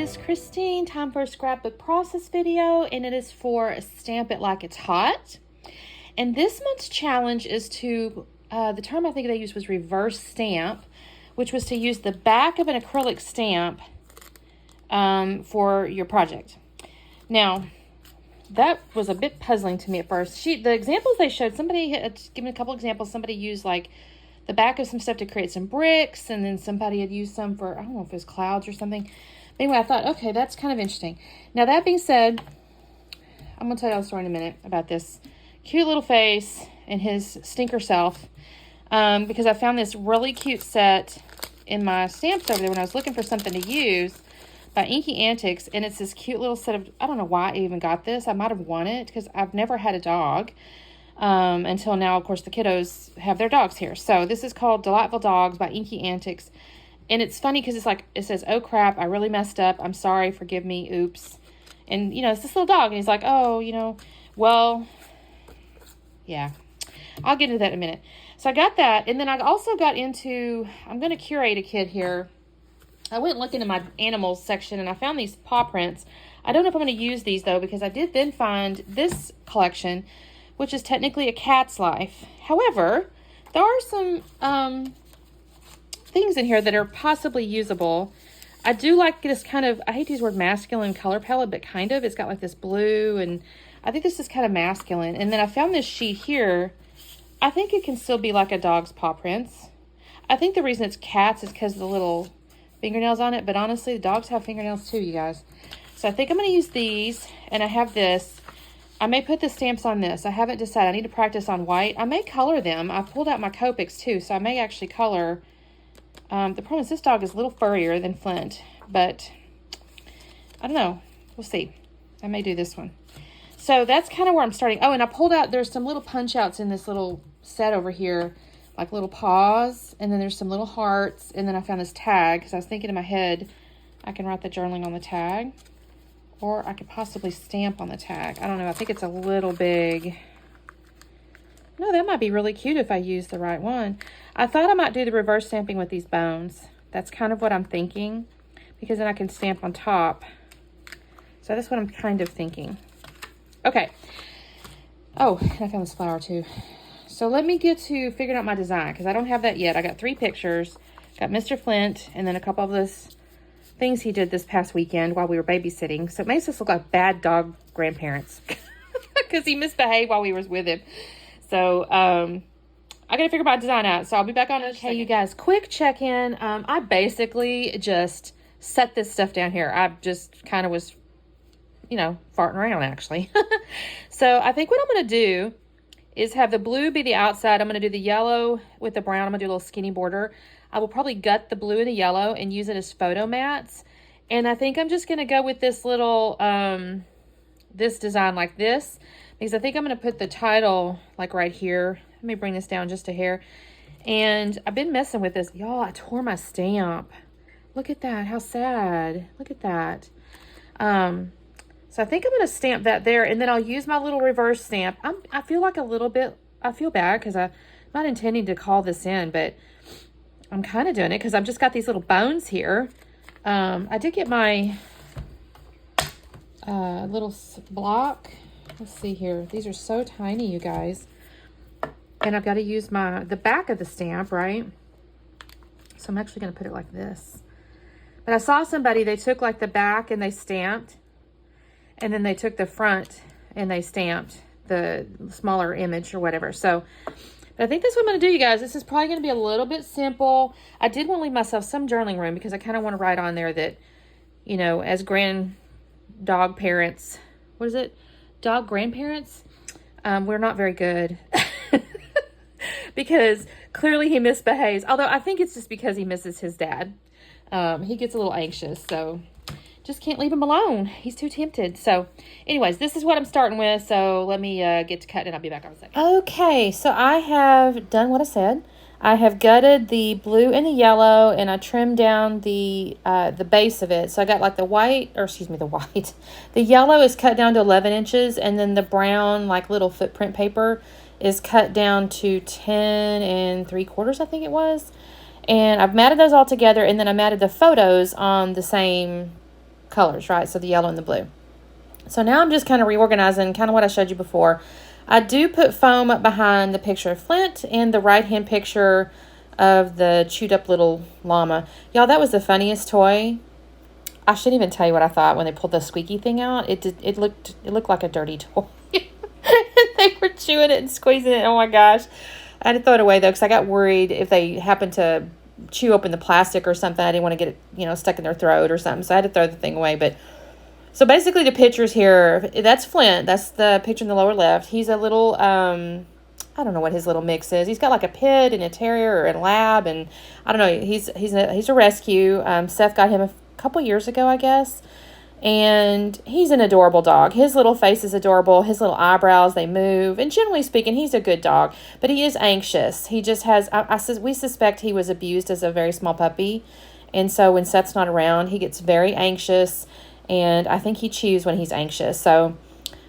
guys, Christine. Time for a scrapbook process video, and it is for Stamp It Like It's Hot. And this month's challenge is to, the term I think they used was reverse stamp, which was to use the back of an acrylic stamp for your project. Now, that was a bit puzzling to me at first. The examples they showed, somebody had given a couple examples. Somebody used like the back of some stuff to create some bricks, and then somebody had used some for, I don't know if it was clouds or something. But anyway, I thought, okay, that's kind of interesting. Now, that being said, I'm going to tell you a story in a minute about this cute little face and his stinker self, because I found this really cute set in my stamps over there when I was looking for something to use by Inky Antics, and it's this cute little set of, I don't know why I even got this. I might have won it because I've never had a dog until now. Of course, the kiddos have their dogs here. So this is called Delightful Dogs by Inky Antics. And it's funny because it's like, it says, "Oh crap, I really messed up. I'm sorry, forgive me, oops." And, you know, it's this little dog. And he's like, "Oh, you know, well, yeah, I'll get into that in a minute." So I got that. And then I also got into, I'm going to curate a kid here. I went looking in my animals section and I found these paw prints. I don't know if I'm going to use these though, because I did then find this collection, which is technically a cat's life. However, there are some things in here that are possibly usable. I do like this kind of, I hate to use the word masculine color palette, but kind of. It's got like this blue, and I think this is kind of masculine. And then I found this sheet here. I think it can still be like a dog's paw prints. I think the reason it's cats is because of the little fingernails on it, but honestly, the dogs have fingernails too, you guys. So I think I'm going to use these, and I have this. I may put the stamps on this. I haven't decided. I need to practice on white. I may color them. I pulled out my Copics too, so I may actually color. The problem is this dog is a little furrier than Flynt, but I don't know. We'll see. I may do this one. So that's kind of where I'm starting. Oh, and I pulled out, there's some little punch outs in this little set over here, like little paws, and then there's some little hearts, and then I found this tag, because I was thinking in my head, I can write the journaling on the tag, or I could possibly stamp on the tag. I don't know. I think it's a little big. No, that might be really cute if I use the right one. I thought I might do the reverse stamping with these bones. That's kind of what I'm thinking, because then I can stamp on top. So that's what I'm kind of thinking. Okay. Oh, and I found this flower too. So let me get to figuring out my design, because I don't have that yet. I got 3 pictures. Got Mr. Flynt, and then a couple of those things he did this past weekend while we were babysitting. So it makes us look like bad dog grandparents, because he misbehaved while we were with him. So I got to figure my design out. So I'll be back on in a second. You guys, quick check-in. I basically just set this stuff down here. I just kind of was, you know, farting around actually. So I think what I'm going to do is have the blue be the outside. I'm going to do the yellow with the brown. I'm going to do a little skinny border. I will probably gut the blue and the yellow and use it as photo mats. And I think I'm just going to go with this little, this design like this, because I think I'm going to put the title like right here. Let me bring this down just a hair. And I've been messing with this. Y'all, I tore my stamp. Look at that. How sad. Look at that. So I think I'm going to stamp that there, and then I'll use my little reverse stamp. I feel like a little bit, I feel bad because I'm not intending to call this in, but I'm kind of doing it because I've just got these little bones here. I did get my little block. Let's see here. These are so tiny, you guys. And I've got to use the back of the stamp, right? So I'm actually going to put it like this. But I saw somebody, they took like the back and they stamped. And then they took the front and they stamped the smaller image or whatever. So, but I think that's what I'm going to do, you guys. This is probably going to be a little bit simple. I did want to leave myself some journaling room because I kind of want to write on there that, you know, as dog parents, what is it? Dog grandparents? We're not very good. Because clearly he misbehaves. Although I think it's just because he misses his dad. He gets a little anxious, so just can't leave him alone. He's too tempted. So anyways, this is what I'm starting with. So let me get to cut and I'll be back in a second. Okay, so I have done what I said. I have gutted the blue and the yellow, and I trimmed down the base of it. So I got like the white, or excuse me, the white. The yellow is cut down to 11 inches, and then the brown, like little footprint paper, is cut down to 10 3/4, I think it was. And I've matted those all together, and then I matted the photos on the same colors, right? So the yellow and the blue. So now I'm just kind of reorganizing, kind of what I showed you before. I do put foam up behind the picture of Flynt and the right-hand picture of the chewed up little llama. Y'all, that was the funniest toy. I shouldn't even tell you what I thought when they pulled the squeaky thing out. It looked like a dirty toy. They were chewing it and squeezing it. Oh my gosh. I had to throw it away though, because I got worried if they happened to chew open the plastic or something. I didn't want to get it, stuck in their throat or something. So I had to throw the thing away. But so basically the pictures here, that's Flynt. That's the picture in the lower left. He's a little, I don't know what his little mix is. He's got like a pit and a terrier or a lab. And I don't know. He's a rescue. Seth got him a couple years ago, I guess. And he's an adorable dog. His little face is adorable. His little eyebrows, they move. And generally speaking, he's a good dog. But he is anxious. He just has, we suspect he was abused as a very small puppy. And so when Seth's not around, he gets very anxious. And I think he chews when he's anxious. So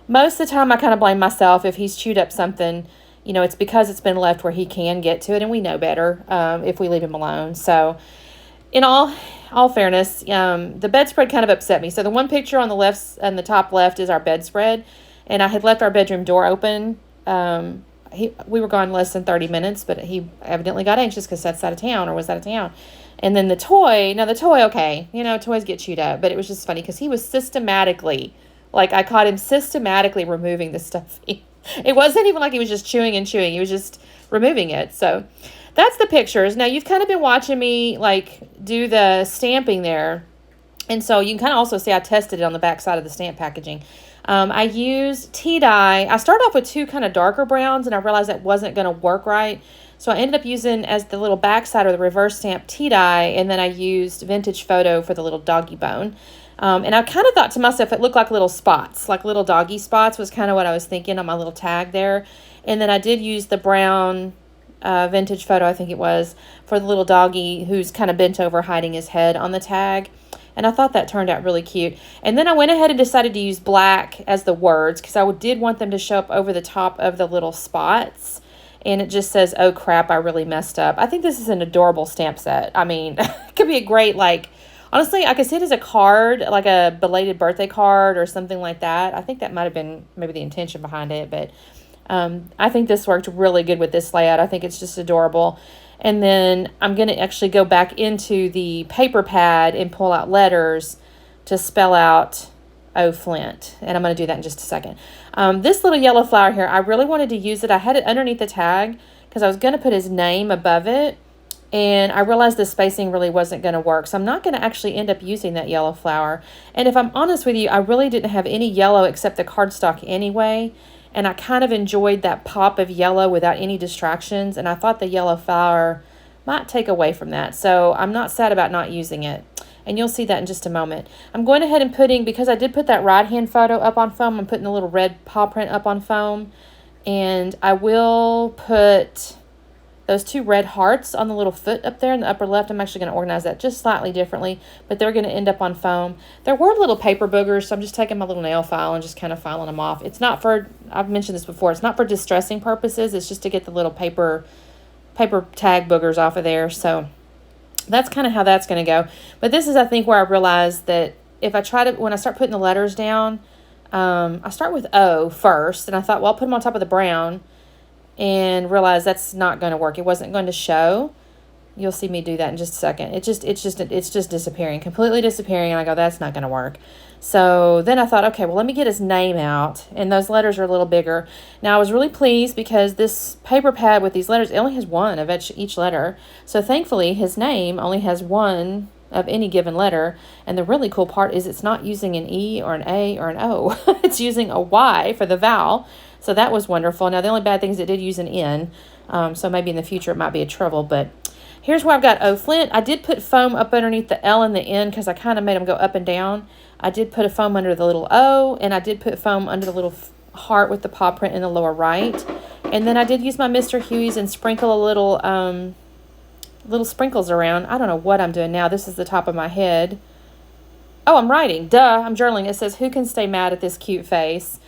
most of the time, I kind of blame myself if he's chewed up something. It's because it's been left where he can get to it. And we know better if we leave him alone. So in all fairness, the bedspread kind of upset me. So the one picture on the left and the top left is our bedspread, and I had left our bedroom door open. We were gone less than 30 minutes, but he evidently got anxious because Seth's out of town or was out of town. And then the toy, okay, toys get chewed up, but it was just funny because he was systematically, I caught him systematically removing the stuff. It wasn't even like he was just chewing and chewing. He was just removing it. So that's the pictures. Now, you've kind of been watching me, do the stamping there. And so you can kind of also see I tested it on the back side of the stamp packaging. I used tea dye. I started off with two kind of darker browns, and I realized that wasn't going to work right. So I ended up using, as the little back side or the reverse stamp, tea dye, and then I used Vintage Photo for the little doggy bone. And I kind of thought to myself it looked like little spots, like little doggy spots was kind of what I was thinking on my little tag there. And then I did use the brown Vintage Photo, I think it was, for the little doggy who's kind of bent over hiding his head on the tag. And I thought that turned out really cute. And then I went ahead and decided to use black as the words because I did want them to show up over the top of the little spots. And it just says, "Oh crap, I really messed up." I think this is an adorable stamp set. I mean, it could be a great, honestly, I could see it as a card, like a belated birthday card or something like that. I think that might have been maybe the intention behind it, but I think this worked really good with this layout. I think it's just adorable. And then I'm going to actually go back into the paper pad and pull out letters to spell out "Oh Flynt." And I'm going to do that in just a second. This little yellow flower here, I really wanted to use it. I had it underneath the tag because I was going to put his name above it. And I realized the spacing really wasn't going to work. So I'm not going to actually end up using that yellow flower. And if I'm honest with you, I really didn't have any yellow except the cardstock anyway. And I kind of enjoyed that pop of yellow without any distractions. And I thought the yellow flower might take away from that. So I'm not sad about not using it. And you'll see that in just a moment. I'm going ahead and because I did put that right-hand photo up on foam, I'm putting the little red paw print up on foam. And I will put those two red hearts on the little foot up there in the upper left. I'm actually going to organize that just slightly differently, but they're going to end up on foam. There were little paper boogers, so I'm just taking my little nail file and just kind of filing them off. It's not for, I've mentioned this before, it's not for distressing purposes. It's just to get the little paper tag boogers off of there. So that's kind of how that's going to go. But this is, I think, where I realized that if I when I start putting the letters down, I start with O first, and I thought, well, I'll put them on top of the brown, and realized that's not going to work. It wasn't going to show. You'll see me do that in just a second. It's just disappearing, completely disappearing. And I go, that's not going to work. So then I thought, okay, well, let me get his name out. And those letters are a little bigger. Now I was really pleased because this paper pad with these letters, it only has one of each letter. So thankfully his name only has one of any given letter. And the really cool part is it's not using an E or an A or an O. It's using a Y for the vowel. So that was wonderful. Now, the only bad thing is it did use an N. So maybe in the future it might be a trouble. But here's where I've got "Oh Flynt." I did put foam up underneath the L and the N because I kind of made them go up and down. I did put a foam under the little O. And I did put foam under the little heart with the paw print in the lower right. And then I did use my Mr. Huey's and sprinkle a little sprinkles around. I don't know what I'm doing now. This is the top of my head. Oh, I'm writing. Duh, I'm journaling. It says, "Who can stay mad at this cute face?"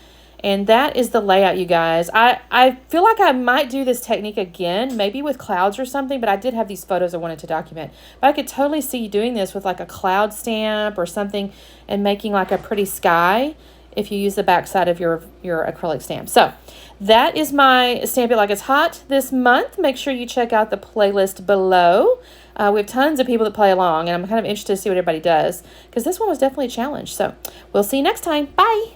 And that is the layout, you guys. I feel like I might do this technique again, maybe with clouds or something, but I did have these photos I wanted to document. But I could totally see you doing this with like a cloud stamp or something and making like a pretty sky if you use the back side of your acrylic stamp. So that is my Stamp It Like It's Hot this month. Make sure you check out the playlist below. We have tons of people that play along, and I'm kind of interested to see what everybody does because this one was definitely a challenge. So we'll see you next time. Bye.